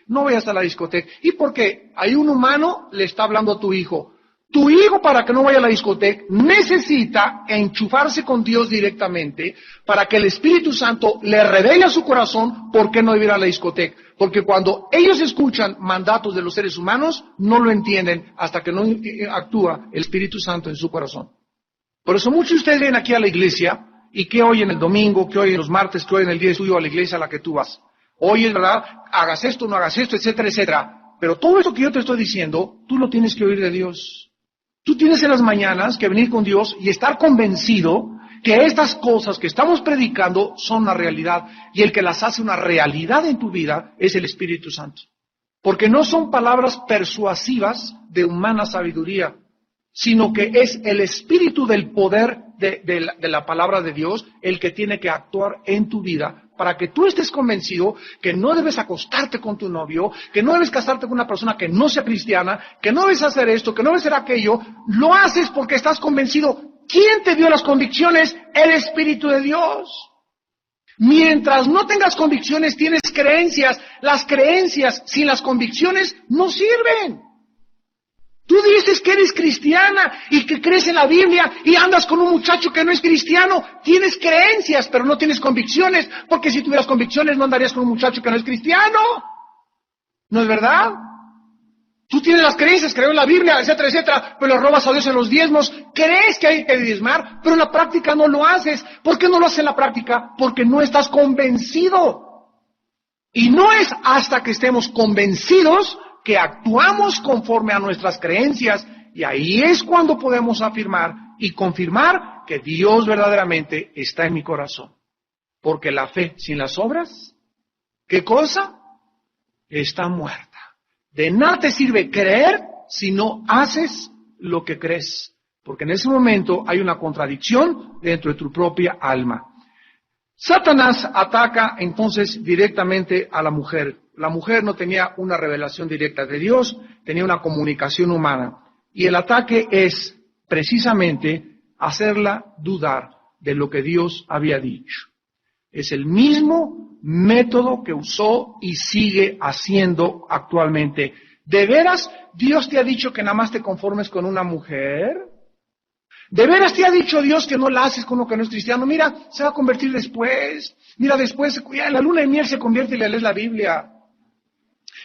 no vayas a la discoteca. ¿Y por qué? Hay un humano le está hablando a tu hijo. Tu hijo, para que no vaya a la discoteca, necesita enchufarse con Dios directamente para que el Espíritu Santo le revele a su corazón por qué no debe ir a la discoteca. Porque cuando ellos escuchan mandatos de los seres humanos, no lo entienden hasta que no actúa el Espíritu Santo en su corazón. Por eso muchos de ustedes vienen aquí a la iglesia y que oyen el domingo, que oyen los martes, que oyen el día de estudio a la iglesia a la que tú vas. Oyes, ¿verdad? Hagas esto, no hagas esto, etcétera, etcétera. Pero todo eso que yo te estoy diciendo, tú lo tienes que oír de Dios. Tú tienes en las mañanas que venir con Dios y estar convencido que estas cosas que estamos predicando son una realidad. Y el que las hace una realidad en tu vida es el Espíritu Santo. Porque no son palabras persuasivas de humana sabiduría, sino que es el espíritu del poder de la palabra de Dios el que tiene que actuar en tu vida para que tú estés convencido que no debes acostarte con tu novio, que no debes casarte con una persona que no sea cristiana, que no debes hacer esto, que no debes hacer aquello. Lo haces porque estás convencido. ¿Quién te dio las convicciones? El Espíritu de Dios. Mientras no tengas convicciones, tienes creencias. Las creencias sin las convicciones no sirven. Tú dices que eres cristiana y que crees en la Biblia y andas con un muchacho que no es cristiano. Tienes creencias, pero no tienes convicciones, porque si tuvieras convicciones no andarías con un muchacho que no es cristiano. ¿No es verdad? Tú tienes las creencias, creo en la Biblia, etcétera, etcétera, pero le robas a Dios en los diezmos. Crees que hay que diezmar, pero en la práctica no lo haces. ¿Por qué no lo haces en la práctica? Porque no estás convencido. Y no es hasta que estemos convencidos que actuamos conforme a nuestras creencias, y ahí es cuando podemos afirmar y confirmar que Dios verdaderamente está en mi corazón. Porque la fe sin las obras, ¿qué cosa? Está muerta. De nada te sirve creer si no haces lo que crees, porque en ese momento hay una contradicción dentro de tu propia alma. Satanás ataca entonces directamente a la mujer. La mujer no tenía una revelación directa de Dios, tenía una comunicación humana. Y el ataque es precisamente hacerla dudar de lo que Dios había dicho. Es el mismo método que usó y sigue haciendo actualmente. ¿De veras Dios te ha dicho que nada más te conformes con una mujer? ¿De veras te ha dicho Dios que no la haces con uno que no es cristiano? Mira, se va a convertir después. Mira, después, ya en la luna de miel se convierte y le lees la Biblia.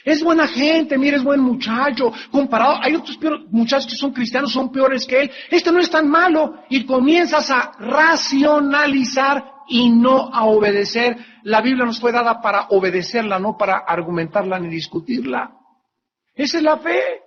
Es buena gente, mira, es buen muchacho. Comparado, hay otros muchachos que son cristianos, son peores que él. Este no es tan malo. Y comienzas a racionalizar y no a obedecer. La Biblia nos fue dada para obedecerla, no para argumentarla ni discutirla. Esa es la fe.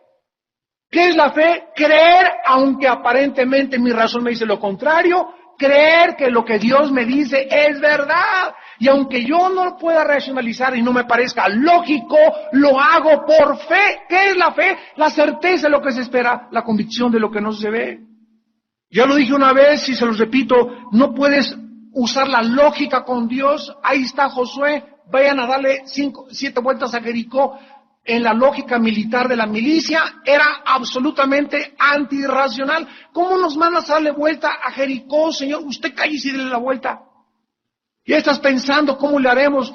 ¿Qué es la fe? Creer, aunque aparentemente mi razón me dice lo contrario, creer que lo que Dios me dice es verdad. Y aunque yo no lo pueda racionalizar y no me parezca lógico, lo hago por fe. ¿Qué es la fe? La certeza de lo que se espera, la convicción de lo que no se ve. Ya lo dije una vez y se los repito, no puedes usar la lógica con Dios. Ahí está Josué, vayan a darle 7 vueltas a Jericó. En la lógica militar de la milicia era absolutamente antirracional. ¿Cómo nos mandas a darle vuelta a Jericó, Señor? Usted cállese y dele la vuelta. Ya estás pensando cómo le haremos,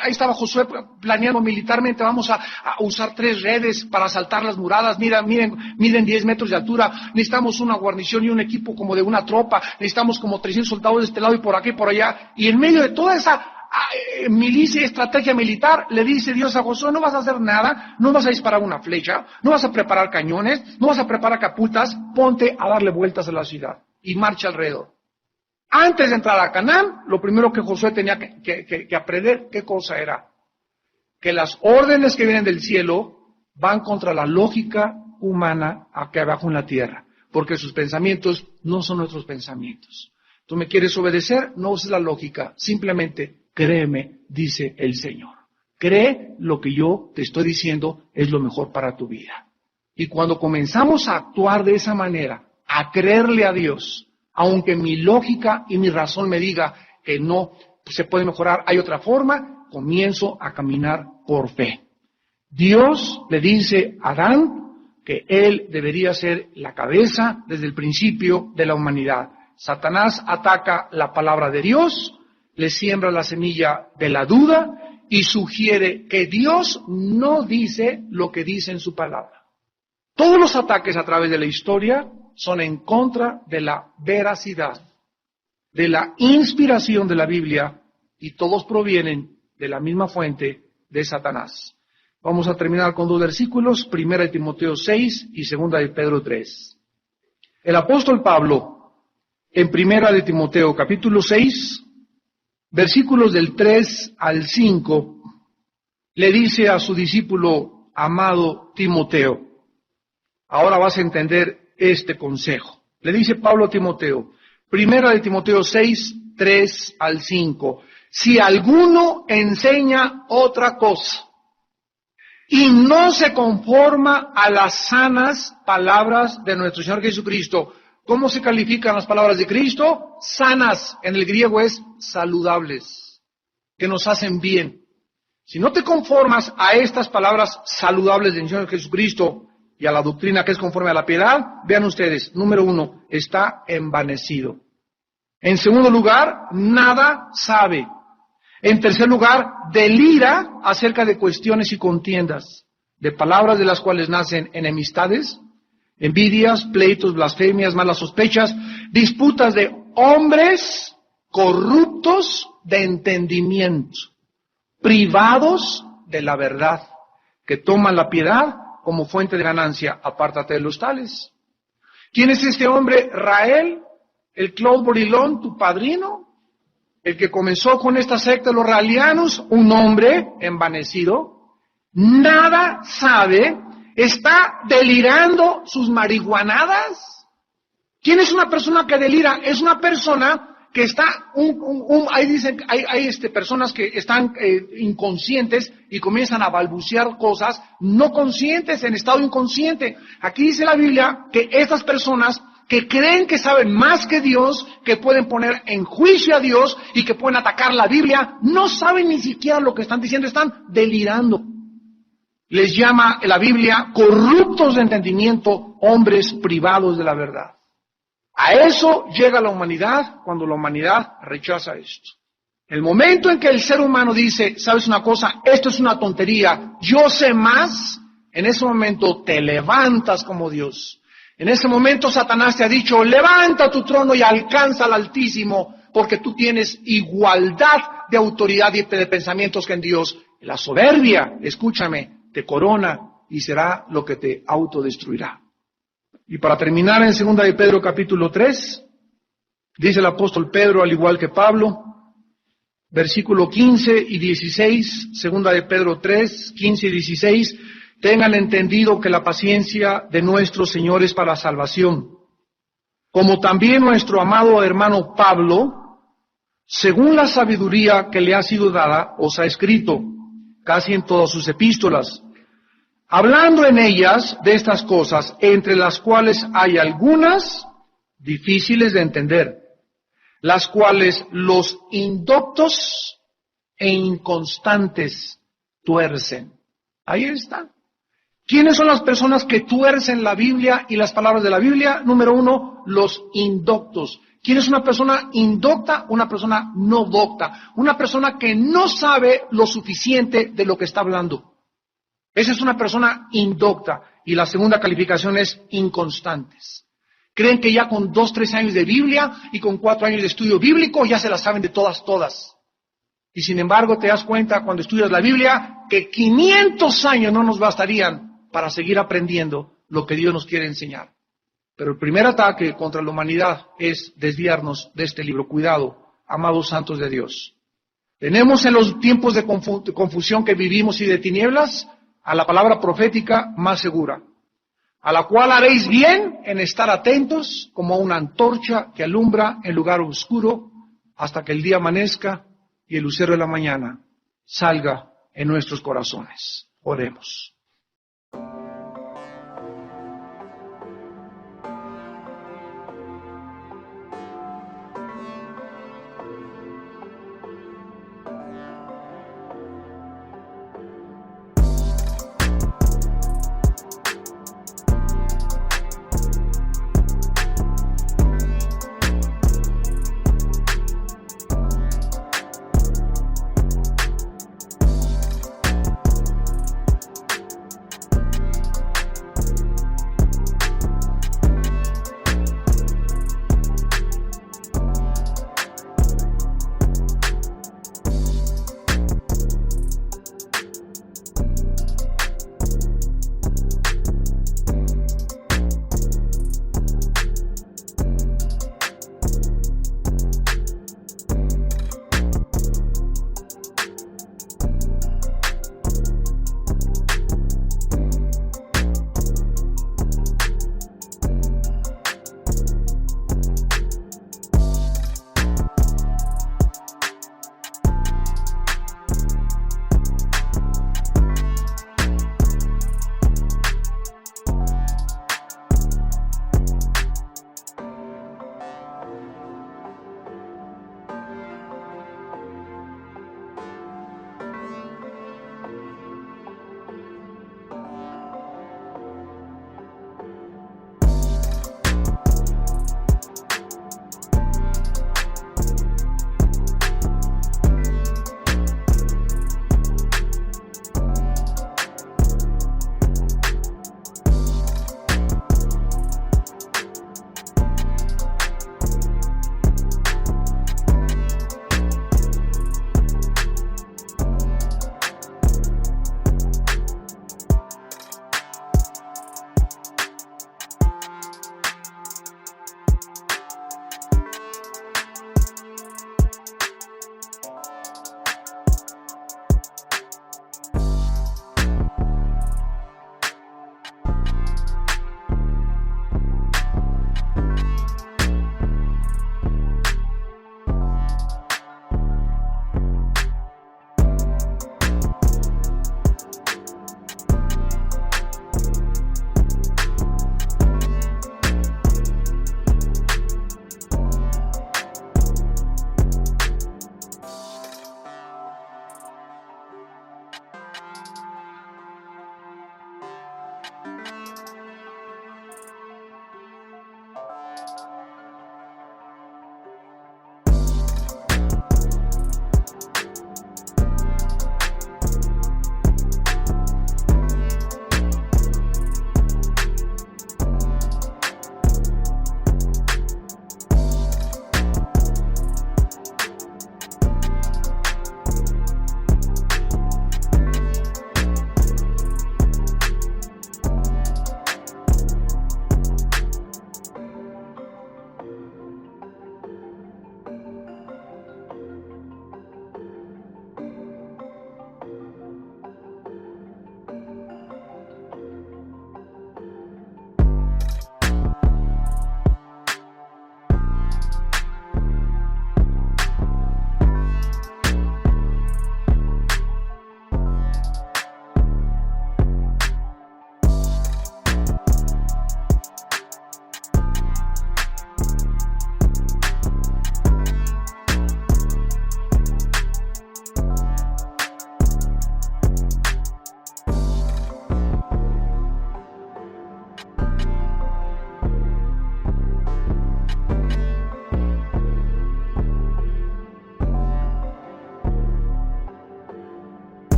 ahí estaba Josué planeando militarmente, vamos a usar 3 redes para saltar las muradas, miden 10 metros de altura, necesitamos una guarnición y un equipo como de una tropa, necesitamos como 300 soldados de este lado y por aquí y por allá, y en medio de toda esa milicia, estrategia militar, le dice Dios a Josué, no vas a hacer nada, no vas a disparar una flecha, no vas a preparar cañones, no vas a preparar catapultas, ponte a darle vueltas a la ciudad y marcha alrededor. Antes de entrar a Canaán, lo primero que Josué tenía que aprender, ¿qué cosa era? Que las órdenes que vienen del cielo van contra la lógica humana aquí abajo en la tierra, porque sus pensamientos no son nuestros pensamientos. ¿Tú me quieres obedecer? No uses la lógica, simplemente créeme, dice el Señor. Cree lo que yo te estoy diciendo es lo mejor para tu vida. Y cuando comenzamos a actuar de esa manera, a creerle a Dios, aunque mi lógica y mi razón me diga que no se puede mejorar, hay otra forma, comienzo a caminar por fe. Dios le dice a Adán que él debería ser la cabeza desde el principio de la humanidad. Satanás ataca la palabra de Dios, le siembra la semilla de la duda y sugiere que Dios no dice lo que dice en su palabra. Todos los ataques a través de la historia son en contra de la veracidad, de la inspiración de la Biblia, y todos provienen de la misma fuente de Satanás. Vamos a terminar con 2 versículos, 1 Timoteo 6 y 2 de Pedro 3. El apóstol Pablo, en 1 Timoteo capítulo 6, versículos del 3 al 5, le dice a su discípulo amado Timoteo, ahora vas a entender este consejo. Le dice Pablo a Timoteo, 1 Timoteo 6, 3 al 5, si alguno enseña otra cosa y no se conforma a las sanas palabras de nuestro Señor Jesucristo, ¿cómo se califican las palabras de Cristo? Sanas, en el griego es saludables, que nos hacen bien. Si no te conformas a estas palabras saludables del Señor Jesucristo y a la doctrina que es conforme a la piedad, vean ustedes, número 1, está envanecido. En segundo lugar, nada sabe. En tercer lugar, delira acerca de cuestiones y contiendas, de palabras de las cuales nacen enemistades, envidias, pleitos, blasfemias, malas sospechas, disputas de hombres corruptos de entendimiento, privados de la verdad, que toman la piedad como fuente de ganancia. Apártate de los tales. ¿Quién es este hombre? Rael, el Claude Borilón, tu padrino, el que comenzó con esta secta de los raelianos, un hombre envanecido, nada sabe, está delirando sus marihuanadas. ¿Quién es una persona que delira? Es una persona que está, ahí dicen, hay personas que están inconscientes y comienzan a balbucear cosas no conscientes, en estado inconsciente. Aquí dice la Biblia que estas personas que creen que saben más que Dios, que pueden poner en juicio a Dios y que pueden atacar la Biblia, no saben ni siquiera lo que están diciendo, están delirando. Les llama la Biblia corruptos de entendimiento, hombres privados de la verdad. A eso llega la humanidad cuando la humanidad rechaza esto. El momento en que el ser humano dice, ¿sabes una cosa? Esto es una tontería, yo sé más, en ese momento te levantas como Dios. En ese momento Satanás te ha dicho, levanta tu trono y alcanza al Altísimo, porque tú tienes igualdad de autoridad y de pensamientos que en Dios. La soberbia, escúchame, te corona y será lo que te autodestruirá. Y para terminar, en 2 de Pedro capítulo 3, dice el apóstol Pedro, al igual que Pablo, versículo 15 y 16, 2 de Pedro 3, 15 y 16, tengan entendido que la paciencia de nuestro Señor es para salvación, como también nuestro amado hermano Pablo, según la sabiduría que le ha sido dada, os ha escrito, casi en todas sus epístolas, hablando en ellas de estas cosas, entre las cuales hay algunas difíciles de entender, las cuales los indoctos e inconstantes tuercen. Ahí está. ¿Quiénes son las personas que tuercen la Biblia y las palabras de la Biblia? Número 1, los indoctos. ¿Quién es una persona indocta? Una persona no docta. Una persona que no sabe lo suficiente de lo que está hablando. Esa es una persona indocta. Y la segunda calificación es inconstantes. Creen que ya con 2, 3 años de Biblia y con 4 años de estudio bíblico ya se las saben de todas. Y sin embargo te das cuenta cuando estudias la Biblia que 500 años no nos bastarían para seguir aprendiendo lo que Dios nos quiere enseñar. Pero el primer ataque contra la humanidad es desviarnos de este libro. Cuidado, amados santos de Dios. Tenemos en los tiempos de confusión que vivimos y de tinieblas a la palabra profética más segura, a la cual haréis bien en estar atentos como una antorcha que alumbra en lugar oscuro hasta que el día amanezca y el lucero de la mañana salga en nuestros corazones. Oremos.